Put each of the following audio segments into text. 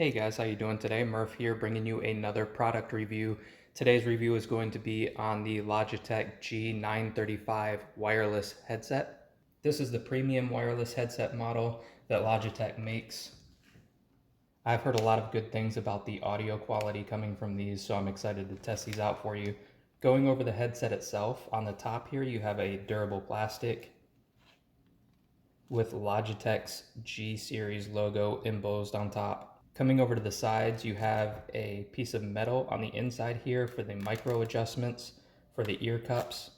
Hey guys, how you doing today? Murph here, bringing you another product review. Today's review is going to be on the Logitech G935 wireless headset. This is the premium wireless headset model that Logitech makes. I've heard a lot of good things about the audio quality coming from these, so I'm excited to test these out for you. Going over the headset itself, on the top here you have a durable plastic with Logitech's G series logo embossed on top. Coming over to the sides, you have a piece of metal on the inside here for the micro adjustments for the ear cups.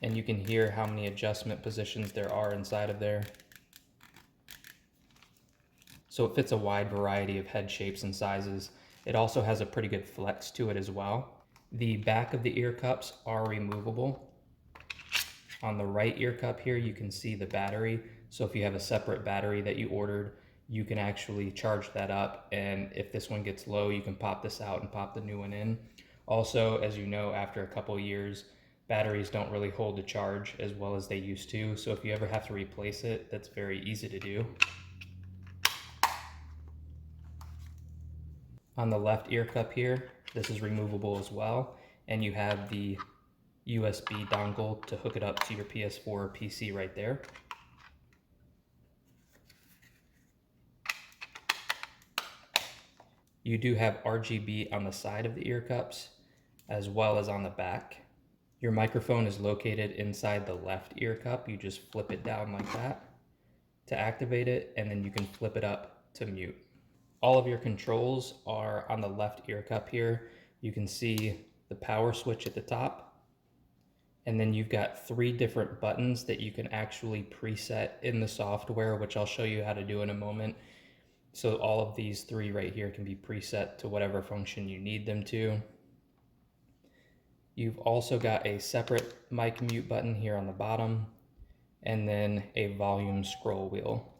And you can hear how many adjustment positions there are inside of there. So it fits a wide variety of head shapes and sizes. It also has a pretty good flex to it as well. The back of the ear cups are removable. On the right ear cup here, you can see the battery. So if you have a separate battery that you ordered, you can actually charge that up. And if this one gets low, you can pop this out and pop the new one in. Also, as you know, after a couple years, batteries don't really hold a charge as well as they used to. So if you ever have to replace it, that's very easy to do. On the left ear cup here, this is removable as well. And you have the USB dongle to hook it up to your PS4 or PC right there. You do have RGB on the side of the ear cups as well as on the back. Your microphone is located inside the left ear cup. You just flip it down like that to activate it, and then you can flip it up to mute. All of your controls are on the left ear cup here. You can see the power switch at the top, and then you've got 3 different buttons that you can actually preset in the software, which I'll show you how to do in a moment. So all of these 3 right here can be preset to whatever function you need them to. You've also got a separate mic mute button here on the bottom, and then a volume scroll wheel.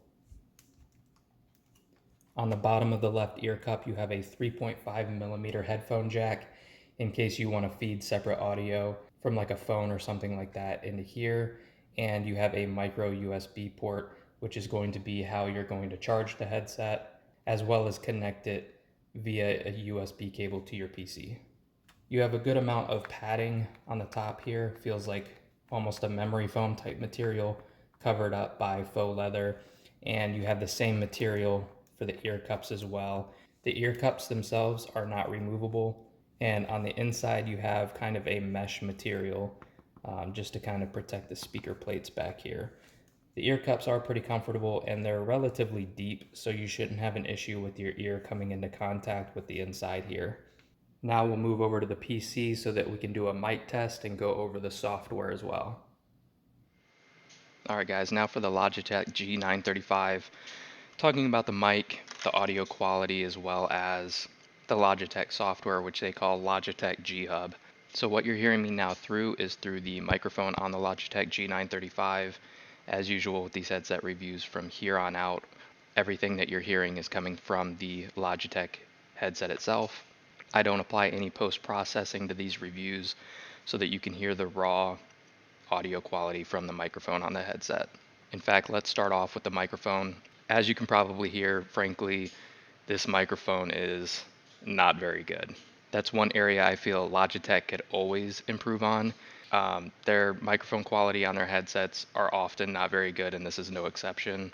On the bottom of the left ear cup, you have a 3.5mm headphone jack in case you want to feed separate audio from like a phone or something like that into here. And you have a micro USB port, which is going to be how you're going to charge the headset, as well as connect it via a USB cable to your PC. You have a good amount of padding on the top here. Feels like almost a memory foam type material covered up by faux leather. And you have the same material for the ear cups as well. The ear cups themselves are not removable. And on the inside, you have kind of a mesh material just to kind of protect the speaker plates back here. The ear cups are pretty comfortable and they're relatively deep, so you shouldn't have an issue with your ear coming into contact with the inside here. Now we'll move over to the PC so that we can do a mic test and go over the software as well. Alright guys, now for the Logitech G935. Talking about the mic, the audio quality, as well as the Logitech software, which they call Logitech G Hub. So what you're hearing me now through is through the microphone on the Logitech G935. As usual with these headset reviews, from here on out, everything that you're hearing is coming from the Logitech headset itself. I don't apply any post-processing to these reviews so that you can hear the raw audio quality from the microphone on the headset. In fact, let's start off with the microphone. As you can probably hear, frankly, this microphone is not very good. That's one area I feel Logitech could always improve on. Their microphone quality on their headsets are often not very good, and this is no exception.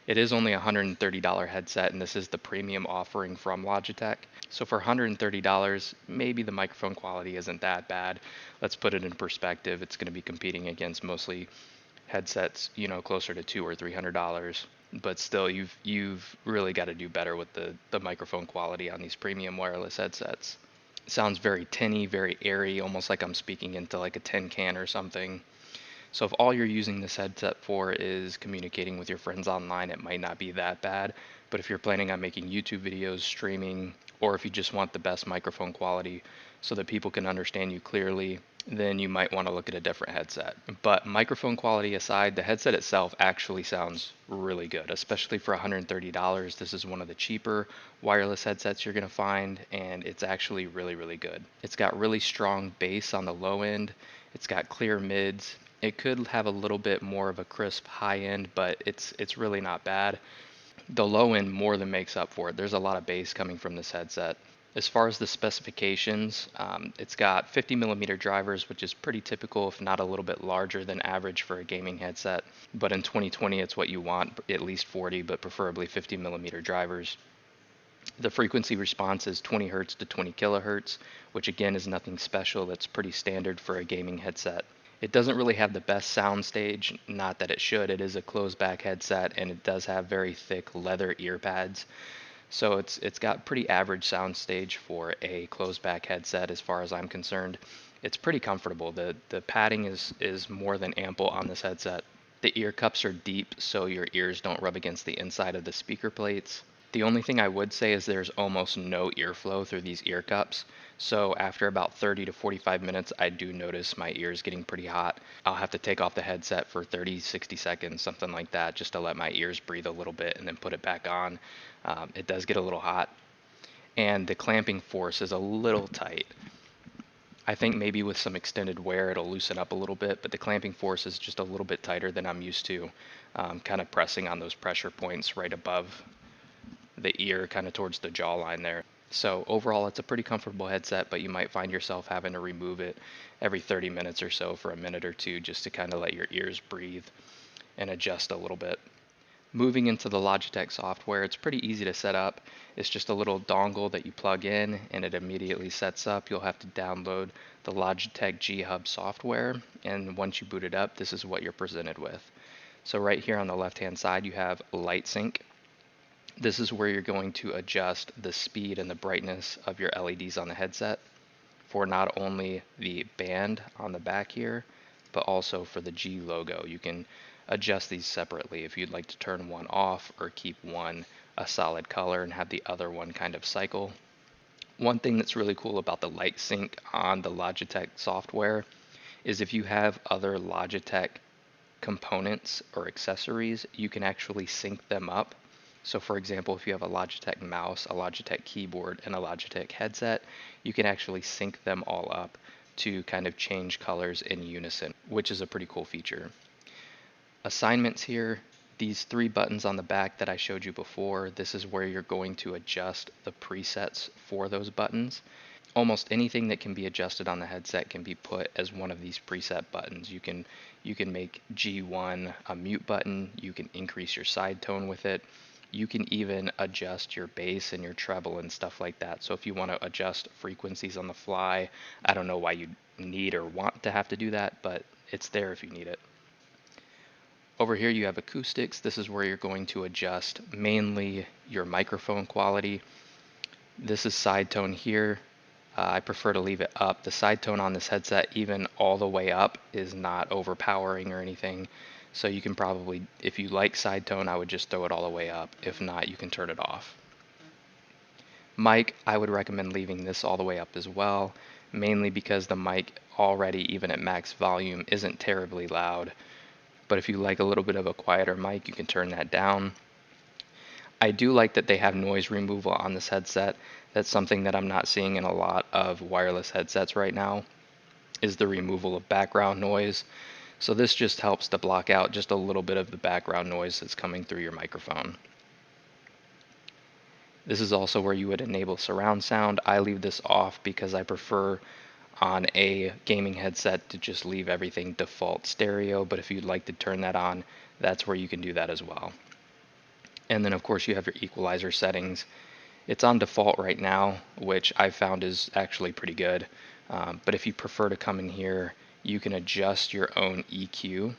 It is only a $130 headset, and this is the premium offering from Logitech. So for $130, maybe the microphone quality isn't that bad. Let's put it in perspective. It's going to be competing against mostly headsets, closer to $200 or $300. But still, you've really got to do better with the microphone quality on these premium wireless headsets. It sounds very tinny, very airy, almost like I'm speaking into like a tin can or something. So if all you're using this headset for is communicating with your friends online, it might not be that bad. But if you're planning on making YouTube videos, streaming, or if you just want the best microphone quality so that people can understand you clearly, then you might want to look at a different headset. But microphone quality aside, the headset itself actually sounds really good, especially for $130. This is one of the cheaper wireless headsets you're going to find, and it's actually really, really good. It's got really strong bass on the low end. It's got clear mids. It could have a little bit more of a crisp high end, but it's really not bad. The low end more than makes up for it. There's a lot of bass coming from this headset. As far as the specifications, it's got 50 millimeter drivers, which is pretty typical, if not a little bit larger than average for a gaming headset. But in 2020, it's what you want, at least 40, but preferably 50 millimeter drivers. The frequency response is 20 hertz to 20 kilohertz, which again is nothing special. That's pretty standard for a gaming headset. It doesn't really have the best sound stage, not that it should. It is a closed back headset and it does have very thick leather ear pads. So it's got pretty average sound stage for a closed back headset as far as I'm concerned. It's pretty comfortable. The padding is more than ample on this headset. The ear cups are deep so your ears don't rub against the inside of the speaker plates. The only thing I would say is there's almost no airflow through these ear cups. So after about 30 to 45 minutes, I do notice my ears getting pretty hot. I'll have to take off the headset for 30, 60 seconds, something like that, just to let my ears breathe a little bit and then put it back on. It does get a little hot. And the clamping force is a little tight. I think maybe with some extended wear it'll loosen up a little bit, but the clamping force is just a little bit tighter than I'm used to, kind of pressing on those pressure points right above the ear, kind of towards the jawline there. So overall, it's a pretty comfortable headset, but you might find yourself having to remove it every 30 minutes or so for a minute or two just to kind of let your ears breathe and adjust a little bit. Moving into the Logitech software, it's pretty easy to set up. It's just a little dongle that you plug in and it immediately sets up. You'll have to download the Logitech G Hub software, and once you boot it up, this is what you're presented with. So right here on the left hand side you have Light Sync. This is where you're going to adjust the speed and the brightness of your LEDs on the headset for not only the band on the back here, but also for the G logo. You can adjust these separately if you'd like to turn one off or keep one a solid color and have the other one kind of cycle. One thing that's really cool about the Light Sync on the Logitech software is if you have other Logitech components or accessories, you can actually sync them up. So for example, if you have a Logitech mouse, a Logitech keyboard, and a Logitech headset, you can actually sync them all up to kind of change colors in unison, which is a pretty cool feature. Assignments here, these three buttons on the back that I showed you before, this is where you're going to adjust the presets for those buttons. Almost anything that can be adjusted on the headset can be put as one of these preset buttons. You can make G1 a mute button, you can increase your side tone with it, you can even adjust your bass and your treble and stuff like that. So if you want to adjust frequencies on the fly, I don't know why you need or want to have to do that, but it's there if you need it. Over here you have acoustics. This is where you're going to adjust mainly your microphone quality. This is side tone here. I prefer to leave it up. The side tone on this headset, even all the way up, is not overpowering or anything. So you can probably, if you like side tone, I would just throw it all the way up. If not, you can turn it off. Mic, I would recommend leaving this all the way up as well, mainly because the mic already, even at max volume, isn't terribly loud. But if you like a little bit of a quieter mic, you can turn that down. I do like that they have noise removal on this headset. That's something that I'm not seeing in a lot of wireless headsets right now, is the removal of background noise. So this just helps to block out just a little bit of the background noise that's coming through your microphone. This is also where you would enable surround sound. I leave this off because I prefer on a gaming headset to just leave everything default stereo, but if you'd like to turn that on, that's where you can do that as well. And then of course you have your equalizer settings. It's on default right now, which I found is actually pretty good. But if you prefer to come in here, you can adjust your own EQ.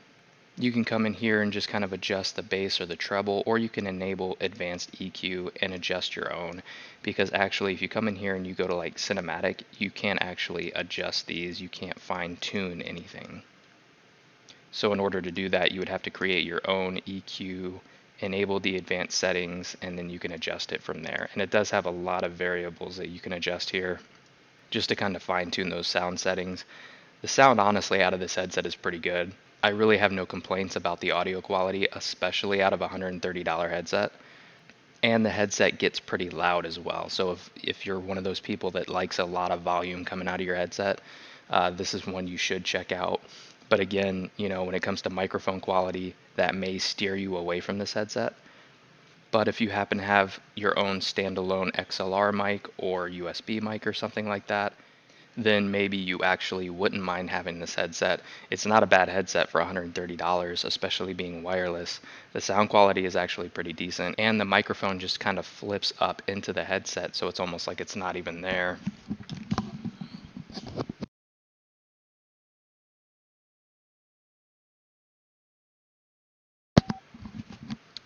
You can come in here and just kind of adjust the bass or the treble, or you can enable advanced EQ and adjust your own. Because actually, if you come in here and you go to like cinematic, you can't actually adjust these. You can't fine tune anything. So in order to do that, you would have to create your own EQ, enable the advanced settings, and then you can adjust it from there. And it does have a lot of variables that you can adjust here just to kind of fine tune those sound settings. The sound honestly out of this headset is pretty good. I really have no complaints about the audio quality, especially out of a $130 headset. And the headset gets pretty loud as well. So if you're one of those people that likes a lot of volume coming out of your headset, this is one you should check out. But again, you know, when it comes to microphone quality, that may steer you away from this headset. But if you happen to have your own standalone XLR mic or USB mic or something like that, then maybe you actually wouldn't mind having this headset. It's not a bad headset for $130, especially being wireless. The sound quality is actually pretty decent, and the microphone just kind of flips up into the headset, so it's almost like it's not even there.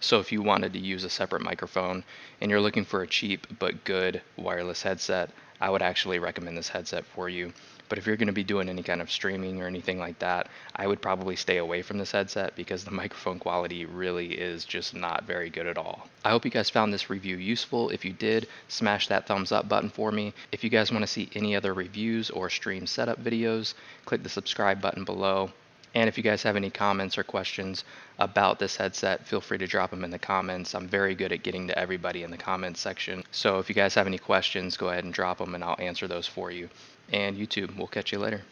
So if you wanted to use a separate microphone and you're looking for a cheap but good wireless headset, I would actually recommend this headset for you. But if you're going to be doing any kind of streaming or anything like that, I would probably stay away from this headset because the microphone quality really is just not very good at all. I hope you guys found this review useful. If you did, smash that thumbs up button for me. If you guys want to see any other reviews or stream setup videos, click the subscribe button below. And if you guys have any comments or questions about this headset, feel free to drop them in the comments. I'm very good at getting to everybody in the comments section. So if you guys have any questions, go ahead and drop them and I'll answer those for you. And YouTube, we'll catch you later.